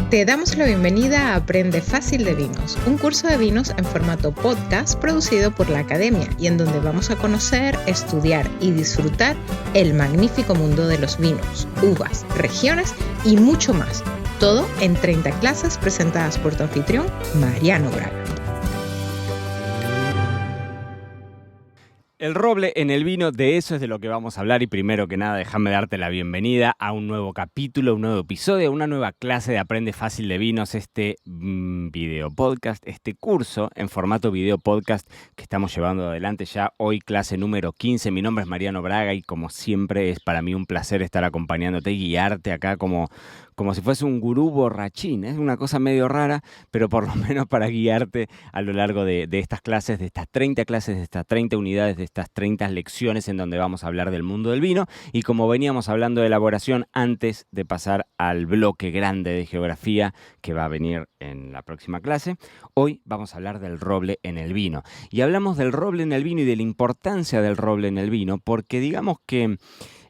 Te damos la bienvenida a Aprende Fácil de Vinos, un curso de vinos en formato podcast producido por la Academia y en donde vamos a conocer, estudiar y disfrutar el magnífico mundo de los vinos, uvas, regiones y mucho más. Todo en 30 clases presentadas por tu anfitrión, Mariano Braga. El roble en el vino, de eso es de lo que vamos a hablar y primero que nada déjame darte la bienvenida a un nuevo capítulo, un nuevo episodio, una nueva clase de Aprende Fácil de Vinos, este video podcast, este curso en formato video podcast que estamos llevando adelante ya hoy, clase número 15. Mi nombre es Mariano Braga y como siempre es para mí un placer estar acompañándote y guiarte acá como si fuese un gurú borrachín. Es una cosa medio rara, pero por lo menos para guiarte a lo largo de estas clases, de estas 30 clases, de estas 30 unidades, de estas 30 lecciones en donde vamos a hablar del mundo del vino. Y como veníamos hablando de elaboración, antes de pasar al bloque grande de geografía que va a venir en la próxima clase, hoy vamos a hablar del roble en el vino. Y hablamos del roble en el vino y de la importancia del roble en el vino, porque digamos que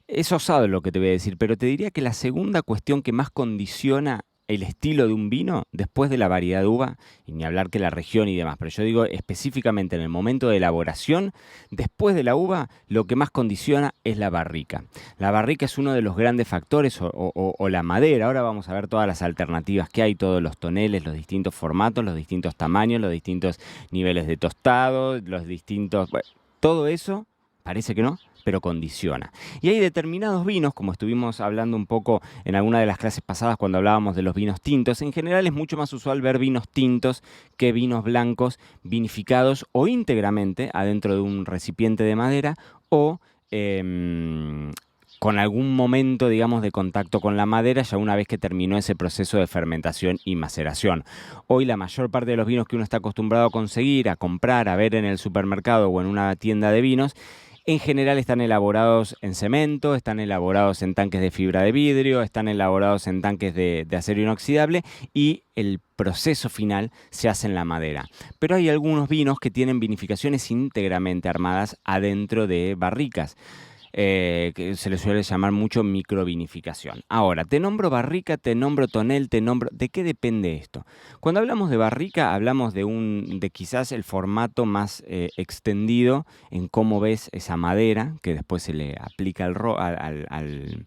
es osado lo que te voy a decir, pero te diría que la segunda cuestión que más condiciona el estilo de un vino, después de la variedad de uva, y ni hablar que la región y demás, pero yo digo específicamente en el momento de elaboración, después de la uva, lo que más condiciona es la barrica. La barrica es uno de los grandes factores, o la madera. Ahora vamos a ver todas las alternativas que hay, todos los toneles, los distintos formatos, los distintos tamaños, los distintos niveles de tostado, los distintos... Bueno, todo eso, parece que no, pero condiciona. Y hay determinados vinos, como estuvimos hablando un poco en alguna de las clases pasadas cuando hablábamos de los vinos tintos. En general es mucho más usual ver vinos tintos que vinos blancos vinificados o íntegramente adentro de un recipiente de madera o con algún momento, digamos, de contacto con la madera ya una vez que terminó ese proceso de fermentación y maceración. Hoy la mayor parte de los vinos que uno está acostumbrado a conseguir, a comprar, a ver en el supermercado o en una tienda de vinos, en general están elaborados en cemento, están elaborados en tanques de fibra de vidrio, están elaborados en tanques de acero inoxidable y el proceso final se hace en la madera. Pero hay algunos vinos que tienen vinificaciones íntegramente armadas adentro de barricas. Que se le suele llamar mucho microvinificación. Ahora, te nombro barrica, te nombro tonel, te nombro... ¿De qué depende esto? Cuando hablamos de barrica, hablamos de quizás el formato más extendido en cómo ves esa madera, que después se le aplica al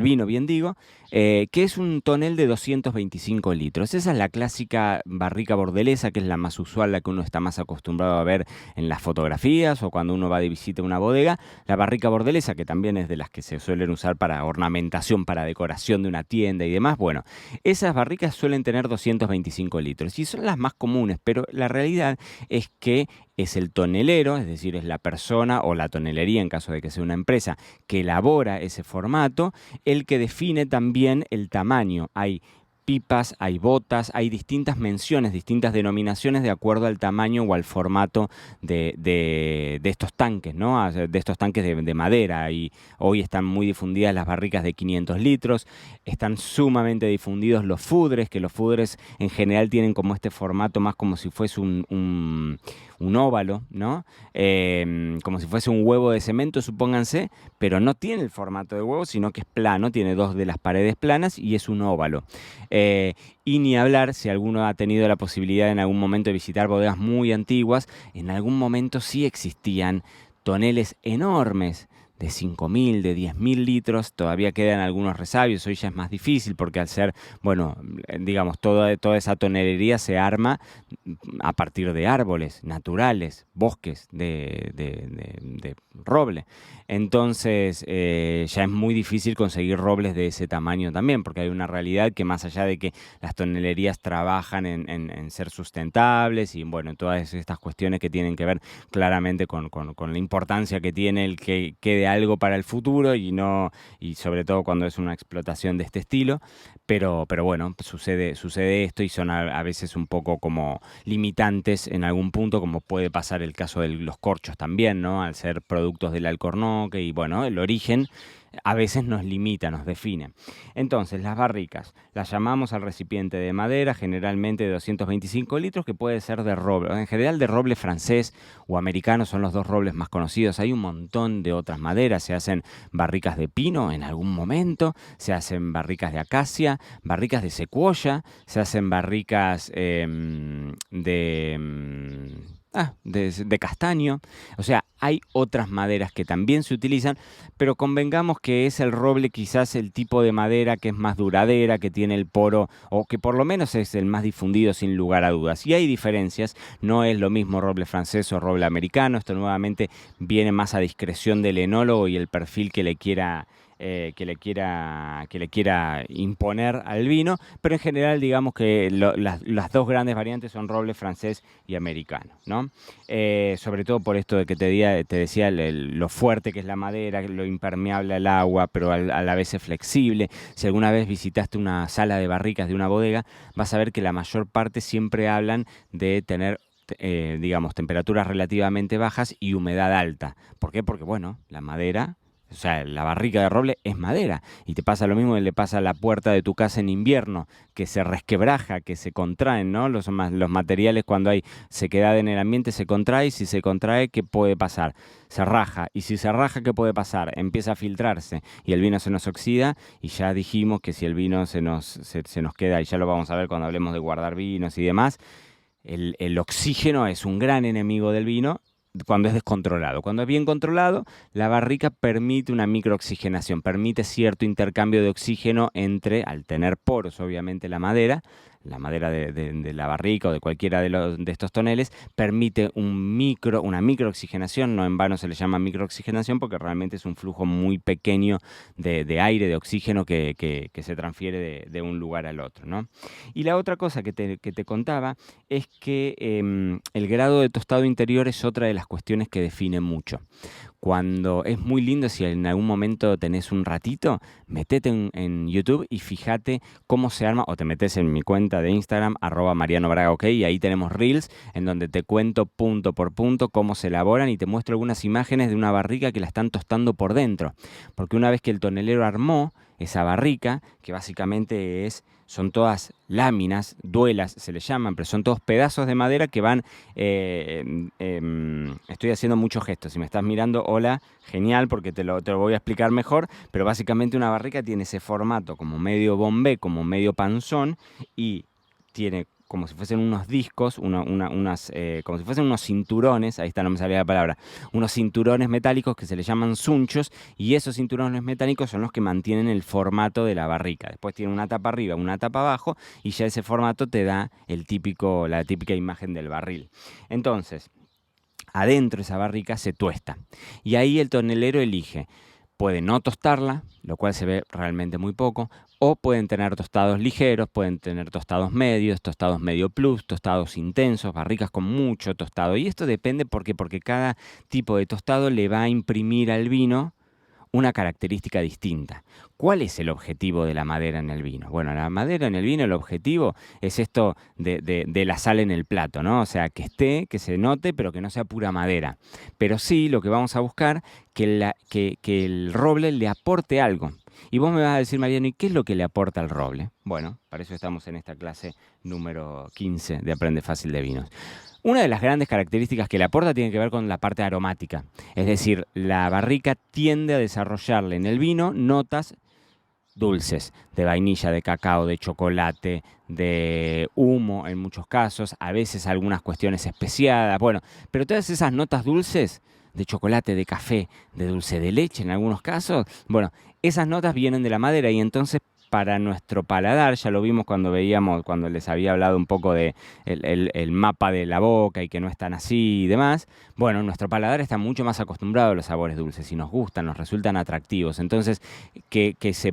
vino, bien digo, que es un tonel de 225 litros. Esa es la clásica barrica bordelesa, que es la más usual, la que uno está más acostumbrado a ver en las fotografías o cuando uno va de visita a una bodega. La barrica bordelesa, que también es de las que se suelen usar para ornamentación, para decoración de una tienda y demás. Bueno, esas barricas suelen tener 225 litros y son las más comunes, pero la realidad es que es el tonelero, es decir, es la persona o la tonelería, en caso de que sea una empresa, que elabora ese formato, el que define también el tamaño. Hay pipas, hay botas, hay distintas menciones, distintas denominaciones de acuerdo al tamaño o al formato de estos tanques, ¿no? De estos tanques de madera. Y hoy están muy difundidas las barricas de 500 litros, están sumamente difundidos los fudres, que los fudres en general tienen como este formato más como si fuese un óvalo, ¿no? Como si fuese un huevo de cemento, supónganse, pero no tiene el formato de huevo, sino que es plano, tiene dos de las paredes planas y es un óvalo. Y ni hablar, si alguno ha tenido la posibilidad en algún momento de visitar bodegas muy antiguas, en algún momento sí existían toneles enormes de 5.000, de 10.000 litros, todavía quedan algunos resabios. Hoy ya es más difícil porque al ser, bueno, digamos, toda esa tonelería se arma a partir de árboles naturales, bosques de roble. Entonces ya es muy difícil conseguir robles de ese tamaño también, porque hay una realidad que más allá de que las tonelerías trabajan en ser sustentables y bueno, todas estas cuestiones que tienen que ver claramente con la importancia que tiene el que quede algo para el futuro y sobre todo cuando es una explotación de este estilo, pero bueno, sucede esto y son a veces un poco como limitantes en algún punto, como puede pasar el caso de los corchos también, ¿no? Al ser productos del Alcornoque y bueno, el origen a veces nos limita, nos define. Entonces, las barricas las llamamos al recipiente de madera, generalmente de 225 litros, que puede ser de roble. En general de roble francés o americano son los dos robles más conocidos. Hay un montón de otras maderas. Se hacen barricas de pino en algún momento, se hacen barricas de acacia, barricas de secuoya, se hacen barricas de castaño. O sea, hay otras maderas que también se utilizan, pero convengamos que es el roble quizás el tipo de madera que es más duradera, que tiene el poro, o que por lo menos es el más difundido sin lugar a dudas. Y hay diferencias, no es lo mismo roble francés o roble americano. Esto nuevamente viene más a discreción del enólogo y el perfil que le quiera imponer al vino, pero en general digamos que las dos grandes variantes son roble francés y americano, ¿no? Sobre todo por esto de que te decía lo fuerte que es la madera, lo impermeable al agua, pero a la vez es flexible. Si alguna vez visitaste una sala de barricas de una bodega, vas a ver que la mayor parte siempre hablan de tener digamos, temperaturas relativamente bajas y humedad alta. ¿Por qué? Porque, bueno, la madera... O sea, la barrica de roble es madera y te pasa lo mismo que le pasa a la puerta de tu casa en invierno, que se resquebraja, que se contraen, ¿no? Los materiales cuando hay sequedad en el ambiente se contrae y si se contrae, ¿qué puede pasar? Se raja y si se raja, ¿qué puede pasar? Empieza a filtrarse y el vino se nos oxida y ya dijimos que si el vino se nos queda, y ya lo vamos a ver cuando hablemos de guardar vinos y demás, el oxígeno es un gran enemigo del vino cuando es descontrolado. Cuando es bien controlado, la barrica permite una microoxigenación, permite cierto intercambio de oxígeno al tener poros, obviamente, la madera de la barrica o de cualquiera de estos toneles, permite una microoxigenación. No en vano se le llama microoxigenación porque realmente es un flujo muy pequeño de aire, de oxígeno que se transfiere de un lugar al otro, ¿no? Y la otra cosa que te contaba es que el grado de tostado interior es otra de las cuestiones que define mucho. Cuando es muy lindo, si en algún momento tenés un ratito, metete en YouTube y fíjate cómo se arma, o te metes en mi cuenta de Instagram, @marianobraga, y ahí tenemos Reels, en donde te cuento punto por punto cómo se elaboran y te muestro algunas imágenes de una barrica que la están tostando por dentro. Porque una vez que el tonelero armó esa barrica, que básicamente son todas láminas, duelas se le llaman, pero son todos pedazos de madera que van... estoy haciendo muchos gestos, si me estás mirando, hola, genial, porque te lo voy a explicar mejor, pero básicamente una barrica tiene ese formato como medio bombé, como medio panzón, y tiene como si fuesen unos discos, como si fuesen unos cinturones, ahí está, no me salía la palabra, unos cinturones metálicos que se le llaman sunchos, y esos cinturones metálicos son los que mantienen el formato de la barrica. Después tiene una tapa arriba, una tapa abajo, y ya ese formato te da la típica imagen del barril. Entonces, adentro de esa barrica se tuesta, y ahí el tonelero elige. Puede no tostarla, lo cual se ve realmente muy poco, o pueden tener tostados ligeros, pueden tener tostados medios, tostados medio plus, tostados intensos, barricas con mucho tostado. Y esto depende porque cada tipo de tostado le va a imprimir al vino una característica distinta. ¿Cuál es el objetivo de la madera en el vino? Bueno, la madera en el vino, el objetivo es esto de la sal en el plato, ¿no? O sea, que se note, pero que no sea pura madera. Pero sí, lo que vamos a buscar, que el roble le aporte algo. Y vos me vas a decir, Mariano, ¿y qué es lo que le aporta al roble? Bueno, para eso estamos en esta clase número 15 de Aprende Fácil de Vinos. Una de las grandes características que le aporta tiene que ver con la parte aromática. Es decir, la barrica tiende a desarrollarle en el vino notas dulces, de vainilla, de cacao, de chocolate, de humo en muchos casos, a veces algunas cuestiones especiadas, bueno, pero todas esas notas dulces, de chocolate, de café, de dulce de leche en algunos casos, bueno, esas notas vienen de la madera y entonces para nuestro paladar, ya lo vimos cuando les había hablado un poco de el mapa de la boca y que no están así y demás, bueno, nuestro paladar está mucho más acostumbrado a los sabores dulces y nos gustan, nos resultan atractivos. Entonces,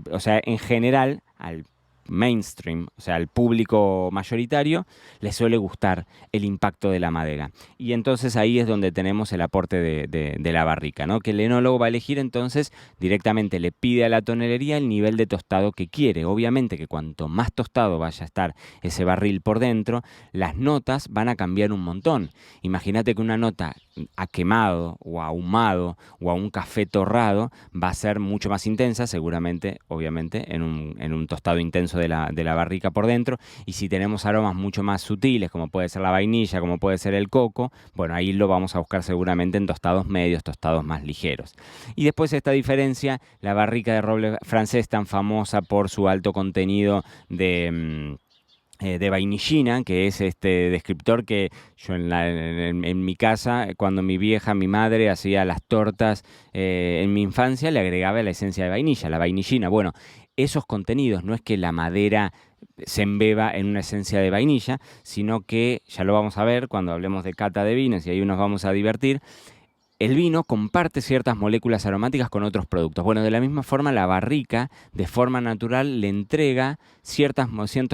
o sea, en general, al mainstream, o sea, al público mayoritario, le suele gustar el impacto de la madera. Y entonces ahí es donde tenemos el aporte de la barrica, ¿no? Que el enólogo va a elegir entonces, directamente le pide a la tonelería el nivel de tostado que quiere. Obviamente que cuanto más tostado vaya a estar ese barril por dentro, las notas van a cambiar un montón. Imagínate que una nota a quemado o ahumado o a un café torrado, va a ser mucho más intensa, seguramente, obviamente, en un tostado intenso de la barrica por dentro. Y si tenemos aromas mucho más sutiles, como puede ser la vainilla, como puede ser el coco, bueno, ahí lo vamos a buscar seguramente en tostados medios, tostados más ligeros. Y después esta diferencia, la barrica de roble francés, tan famosa por su alto contenido de vainillina, que es este descriptor que yo en mi casa, cuando mi vieja, mi madre, hacía las tortas en mi infancia, le agregaba la esencia de vainilla, la vainillina. Bueno, esos contenidos, no es que la madera se embeba en una esencia de vainilla, sino que, ya lo vamos a ver cuando hablemos de cata de vinos y ahí nos vamos a divertir, el vino comparte ciertas moléculas aromáticas con otros productos. Bueno, de la misma forma, la barrica, de forma natural, le entrega ciertos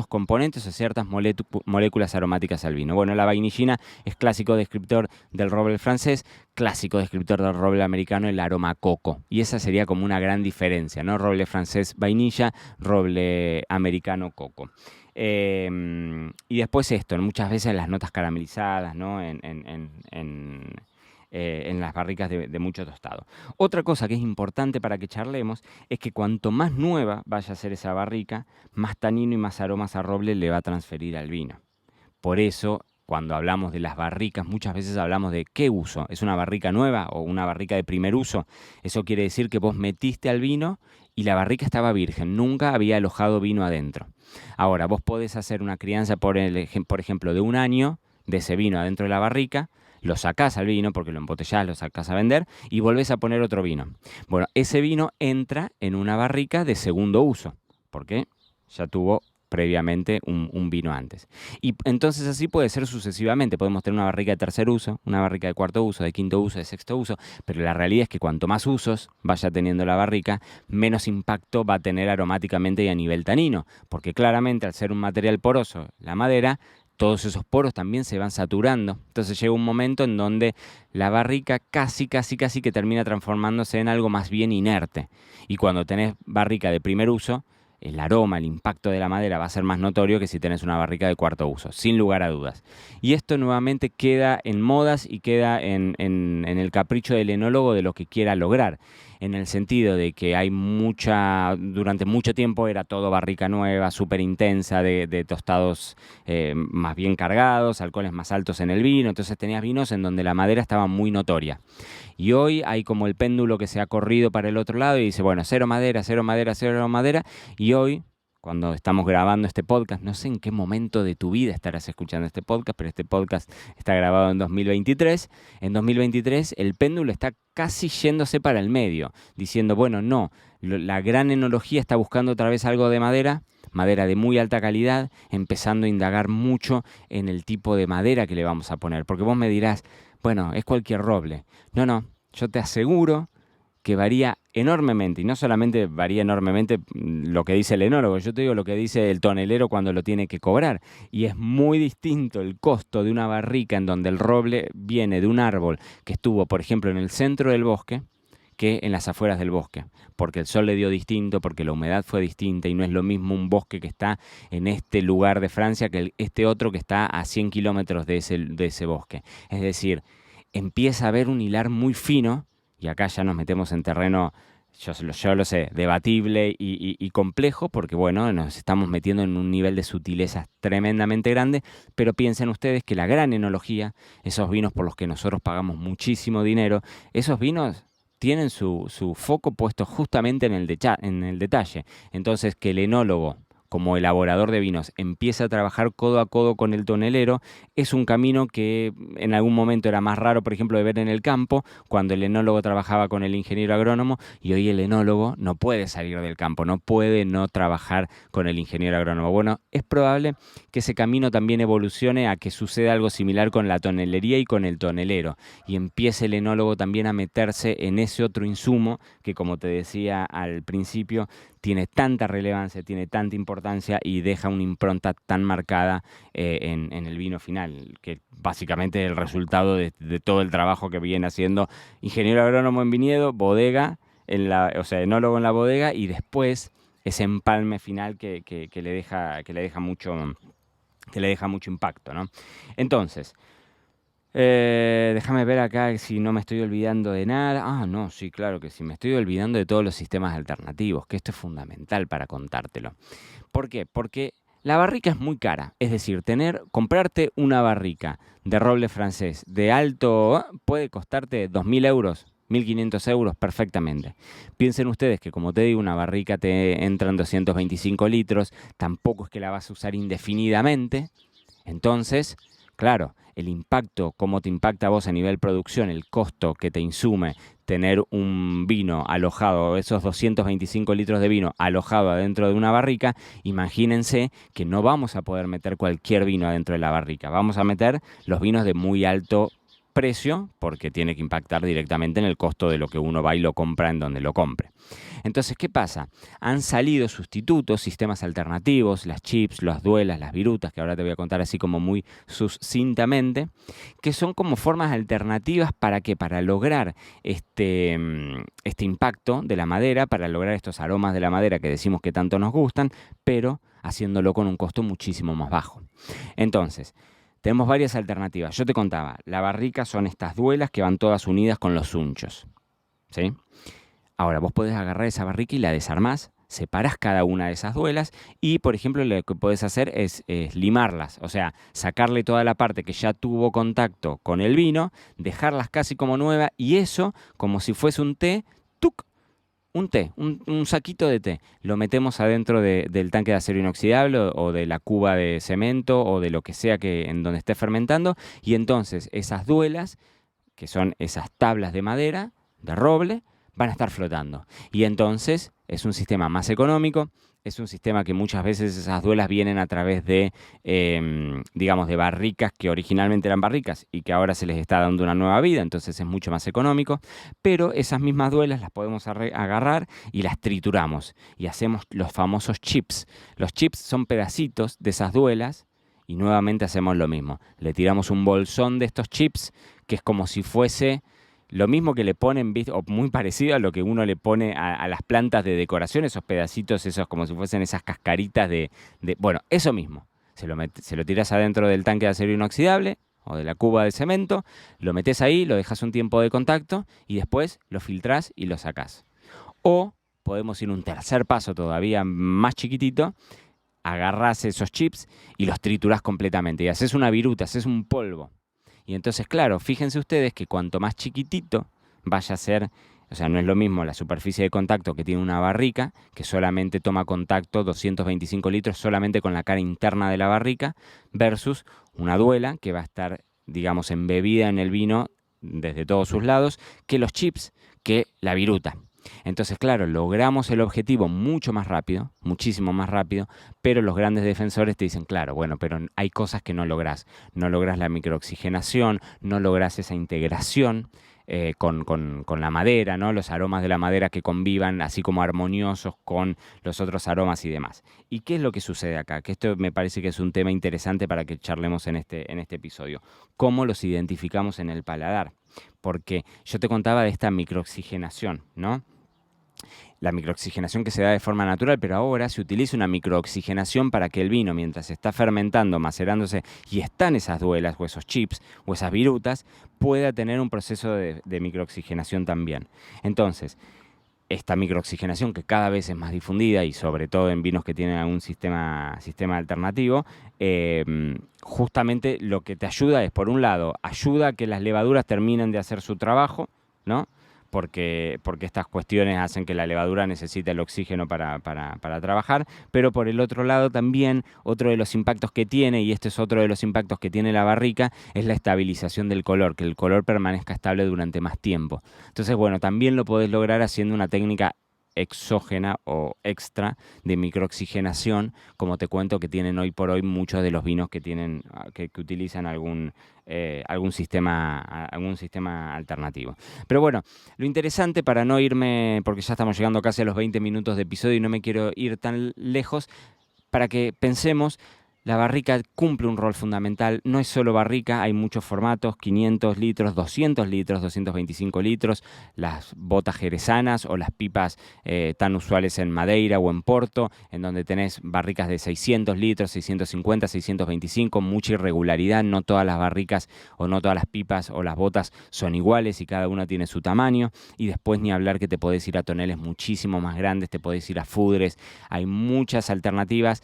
componentes o ciertas moléculas aromáticas al vino. Bueno, la vainillina es clásico descriptor del roble francés, clásico descriptor del roble americano, el aroma coco. Y esa sería como una gran diferencia, ¿no? Roble francés, vainilla, roble americano, coco. Y después esto, muchas veces las notas caramelizadas, ¿no? En las barricas de mucho tostado. Otra cosa que es importante para que charlemos es que cuanto más nueva vaya a ser esa barrica, más tanino y más aromas a roble le va a transferir al vino. Por eso, cuando hablamos de las barricas, muchas veces hablamos de qué uso. ¿Es una barrica nueva o una barrica de primer uso? Eso quiere decir que vos metiste al vino y la barrica estaba virgen, nunca había alojado vino adentro. Ahora, vos podés hacer una crianza, por ejemplo, de 1 año de ese vino adentro de la barrica, lo sacás al vino porque lo embotellás, lo sacás a vender y volvés a poner otro vino. Bueno, ese vino entra en una barrica de segundo uso porque ya tuvo previamente un vino antes. Y entonces así puede ser sucesivamente. Podemos tener una barrica de tercer uso, una barrica de cuarto uso, de quinto uso, de sexto uso, pero la realidad es que cuanto más usos vaya teniendo la barrica, menos impacto va a tener aromáticamente y a nivel tanino, porque claramente al ser un material poroso, la madera, todos esos poros también se van saturando. Entonces llega un momento en donde la barrica casi que termina transformándose en algo más bien inerte. Y cuando tenés barrica de primer uso, el aroma, el impacto de la madera va a ser más notorio que si tenés una barrica de cuarto uso, sin lugar a dudas. Y esto nuevamente queda en modas y queda en el capricho del enólogo de lo que quiera lograr. En el sentido de que durante mucho tiempo era todo barrica nueva, súper intensa, de tostados más bien cargados, alcoholes más altos en el vino, entonces tenías vinos en donde la madera estaba muy notoria. Y hoy hay como el péndulo que se ha corrido para el otro lado y dice, bueno, cero madera, cero madera, cero madera, y hoy, cuando estamos grabando este podcast, no sé en qué momento de tu vida estarás escuchando este podcast, pero este podcast está grabado en 2023. En 2023 el péndulo está casi yéndose para el medio, diciendo, bueno, no, la gran enología está buscando otra vez algo de madera de muy alta calidad, empezando a indagar mucho en el tipo de madera que le vamos a poner. Porque vos me dirás, bueno, es cualquier roble. No, yo te aseguro que varía enormemente, y no solamente varía enormemente lo que dice el enólogo, yo te digo lo que dice el tonelero cuando lo tiene que cobrar, y es muy distinto el costo de una barrica en donde el roble viene de un árbol que estuvo, por ejemplo, en el centro del bosque, que en las afueras del bosque, porque el sol le dio distinto, porque la humedad fue distinta, y no es lo mismo un bosque que está en este lugar de Francia que este otro que está a 100 kilómetros de ese bosque. Es decir, empieza a haber un hilar muy fino, y acá ya nos metemos en terreno, yo lo sé, debatible y complejo, porque bueno, nos estamos metiendo en un nivel de sutilezas tremendamente grande, pero piensen ustedes que la gran enología, esos vinos por los que nosotros pagamos muchísimo dinero, esos vinos tienen su foco puesto justamente en el detalle. Entonces, que el enólogo, como elaborador de vinos, empieza a trabajar codo a codo con el tonelero, es un camino que en algún momento era más raro, por ejemplo, de ver en el campo, cuando el enólogo trabajaba con el ingeniero agrónomo, y hoy el enólogo no puede salir del campo, no puede no trabajar con el ingeniero agrónomo. Bueno, es probable que ese camino también evolucione a que suceda algo similar con la tonelería y con el tonelero, y empiece el enólogo también a meterse en ese otro insumo que, como te decía al principio, tiene tanta relevancia, tiene tanta importancia y deja una impronta tan marcada en el vino final, que básicamente es el resultado de todo el trabajo que viene haciendo ingeniero agrónomo en viñedo, bodega, enólogo en la bodega, y después ese empalme final que le deja mucho impacto, ¿no? Entonces, Déjame ver acá si no me estoy olvidando de nada. Ah, no, sí, claro que sí, me estoy olvidando de todos los sistemas alternativos, que esto es fundamental para contártelo. ¿Por qué? Porque la barrica es muy cara. Es decir, comprarte una barrica de roble francés de alto puede costarte 2.000 euros, 1.500 euros perfectamente. Piensen ustedes que, como te digo, una barrica te entran 225 litros, tampoco es que la vas a usar indefinidamente. Entonces, claro, el impacto, cómo te impacta a vos a nivel producción, el costo que te insume tener un vino alojado, esos 225 litros de vino alojado adentro de una barrica, imagínense que no vamos a poder meter cualquier vino adentro de la barrica, vamos a meter los vinos de muy alto precio porque tiene que impactar directamente en el costo de lo que uno va y lo compra en donde lo compre. Entonces, ¿qué pasa? Han salido sustitutos, sistemas alternativos, las chips, las duelas, las virutas, que ahora te voy a contar así como muy sucintamente, que son como formas alternativas para que para lograr este impacto de la madera, para lograr estos aromas de la madera que decimos que tanto nos gustan, pero haciéndolo con un costo muchísimo más bajo. Entonces, tenemos varias alternativas. Yo te contaba, la barrica son estas duelas que van todas unidas con los sunchos, ¿sí? Ahora, vos podés agarrar esa barrica y la desarmás, separás cada una de esas duelas y, por ejemplo, lo que podés hacer es limarlas, o sea, sacarle toda la parte que ya tuvo contacto con el vino, dejarlas casi como nueva y eso, como si fuese un té, ¡tuc! Un té, un saquito de té, lo metemos adentro del tanque de acero inoxidable o de la cuba de cemento o de lo que sea que en donde esté fermentando y entonces esas duelas, que son esas tablas de madera, de roble, van a estar flotando. Y entonces es un sistema más económico, es un sistema que muchas veces esas duelas vienen a través de, digamos, de barricas que originalmente eran barricas y que ahora se les está dando una nueva vida, entonces es mucho más económico, pero esas mismas duelas las podemos agarrar y las trituramos y hacemos los famosos chips. Los chips son pedacitos de esas duelas y nuevamente hacemos lo mismo. Le tiramos un bolsón de estos chips que es como si fuese lo mismo que le ponen, o muy parecido a lo que uno le pone a las plantas de decoración, esos pedacitos, esos como si fuesen esas cascaritas bueno, eso mismo. Se lo tiras adentro del tanque de acero inoxidable o de la cuba de cemento, lo metes ahí, lo dejas un tiempo de contacto y después lo filtrás y lo sacás. O podemos ir un tercer paso todavía más chiquitito, agarrás esos chips y los triturás completamente y haces una viruta, haces un polvo. Y entonces, claro, fíjense ustedes que cuanto más chiquitito vaya a ser, o sea, no es lo mismo la superficie de contacto que tiene una barrica, que solamente toma contacto 225 litros solamente con la cara interna de la barrica, versus una duela que va a estar, digamos, embebida en el vino desde todos sus lados, que los chips, que la viruta. Entonces, claro, logramos el objetivo mucho más rápido, muchísimo más rápido, pero los grandes defensores te dicen, claro, bueno, pero hay cosas que no lográs. No lográs la microoxigenación, no lográs esa integración con la madera, ¿no? Los aromas de la madera que convivan así como armoniosos con los otros aromas y demás. ¿Y qué es lo que sucede acá? Que esto me parece que es un tema interesante para que charlemos en este episodio. ¿Cómo los identificamos en el paladar? Porque yo te contaba de esta microoxigenación, ¿no? La microoxigenación que se da de forma natural, pero ahora se utiliza una microoxigenación para que el vino, mientras se está fermentando, macerándose y están esas duelas o esos chips o esas virutas, pueda tener un proceso de microoxigenación también. Entonces, esta microoxigenación que cada vez es más difundida y sobre todo en vinos que tienen algún sistema alternativo, justamente lo que te ayuda es, por un lado, ayuda a que las levaduras terminen de hacer su trabajo, ¿no? Porque estas cuestiones hacen que la levadura necesite el oxígeno para trabajar, pero por el otro lado también otro de los impactos que tiene, y este es otro de los impactos que tiene la barrica, es la estabilización del color, que el color permanezca estable durante más tiempo. Entonces, bueno, también lo podés lograr haciendo una técnica exógena o extra de microoxigenación, como te cuento que tienen hoy por hoy muchos de los vinos que tienen que utilizan algún sistema alternativo. Pero bueno, lo interesante, para no irme, porque ya estamos llegando casi a los 20 minutos de episodio y no me quiero ir tan lejos, para que pensemos La barrica cumple un rol fundamental, no es solo barrica, hay muchos formatos, 500 litros, 200 litros, 225 litros, las botas jerezanas o las pipas tan usuales en Madeira o en Porto, en donde tenés barricas de 600 litros, 650, 625, mucha irregularidad, no todas las barricas o no todas las pipas o las botas son iguales y cada una tiene su tamaño, y después ni hablar que te podés ir a toneles muchísimo más grandes, te podés ir a fudres, hay muchas alternativas.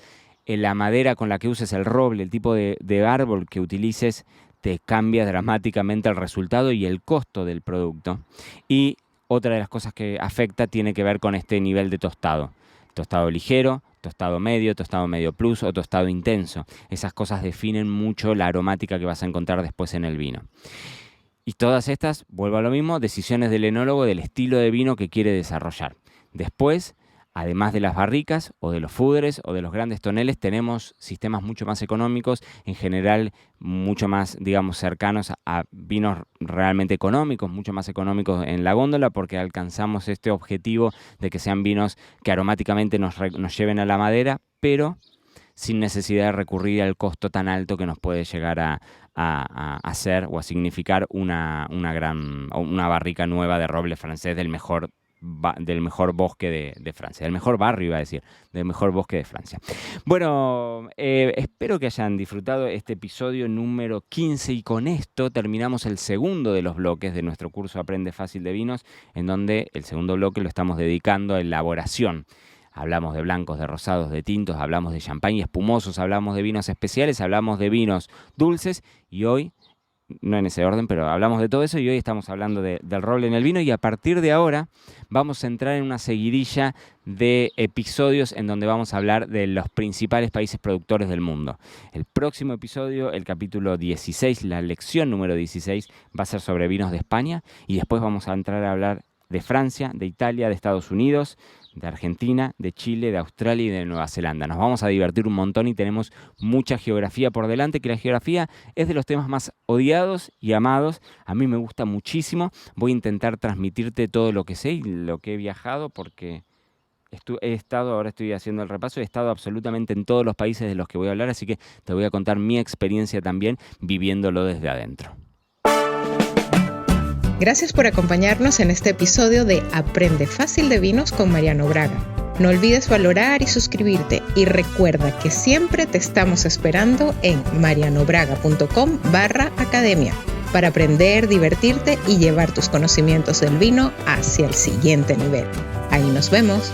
La madera con la que uses, el roble, el tipo de árbol que utilices, te cambia dramáticamente el resultado y el costo del producto. Y otra de las cosas que afecta tiene que ver con este nivel de tostado. Tostado ligero, tostado medio plus o tostado intenso. Esas cosas definen mucho la aromática que vas a encontrar después en el vino. Y todas estas, vuelvo a lo mismo, decisiones del enólogo del estilo de vino que quiere desarrollar. Después, además de las barricas o de los fudres o de los grandes toneles, tenemos sistemas mucho más económicos, en general mucho más, digamos, cercanos a vinos realmente económicos, mucho más económicos en la góndola, porque alcanzamos este objetivo de que sean vinos que aromáticamente nos lleven a la madera, pero sin necesidad de recurrir al costo tan alto que nos puede llegar a hacer o a significar una barrica nueva de roble francés del mejor bosque de Francia, del mejor barrio, iba a decir, del mejor bosque de Francia. Bueno, espero que hayan disfrutado este episodio número 15 y con esto terminamos el segundo de los bloques de nuestro curso Aprende Fácil de Vinos, en donde el segundo bloque lo estamos dedicando a elaboración. Hablamos de blancos, de rosados, de tintos, hablamos de champán y espumosos, hablamos de vinos especiales, hablamos de vinos dulces y hoy, no en ese orden, pero hablamos de todo eso y hoy estamos hablando del roble en el vino y a partir de ahora vamos a entrar en una seguidilla de episodios en donde vamos a hablar de los principales países productores del mundo. El próximo episodio, el capítulo 16, la lección número 16, va a ser sobre vinos de España y después vamos a entrar a hablar de Francia, de Italia, de Estados Unidos, de Argentina, de Chile, de Australia y de Nueva Zelanda. Nos vamos a divertir un montón y tenemos mucha geografía por delante, que la geografía es de los temas más odiados y amados. A mí me gusta muchísimo. Voy a intentar transmitirte todo lo que sé y lo que he viajado porque ahora estoy haciendo el repaso, he estado absolutamente en todos los países de los que voy a hablar, así que te voy a contar mi experiencia también viviéndolo desde adentro. Gracias por acompañarnos en este episodio de Aprende Fácil de Vinos con Mariano Braga. No olvides valorar y suscribirte y recuerda que siempre te estamos esperando en marianobraga.com/academia para aprender, divertirte y llevar tus conocimientos del vino hacia el siguiente nivel. Ahí nos vemos.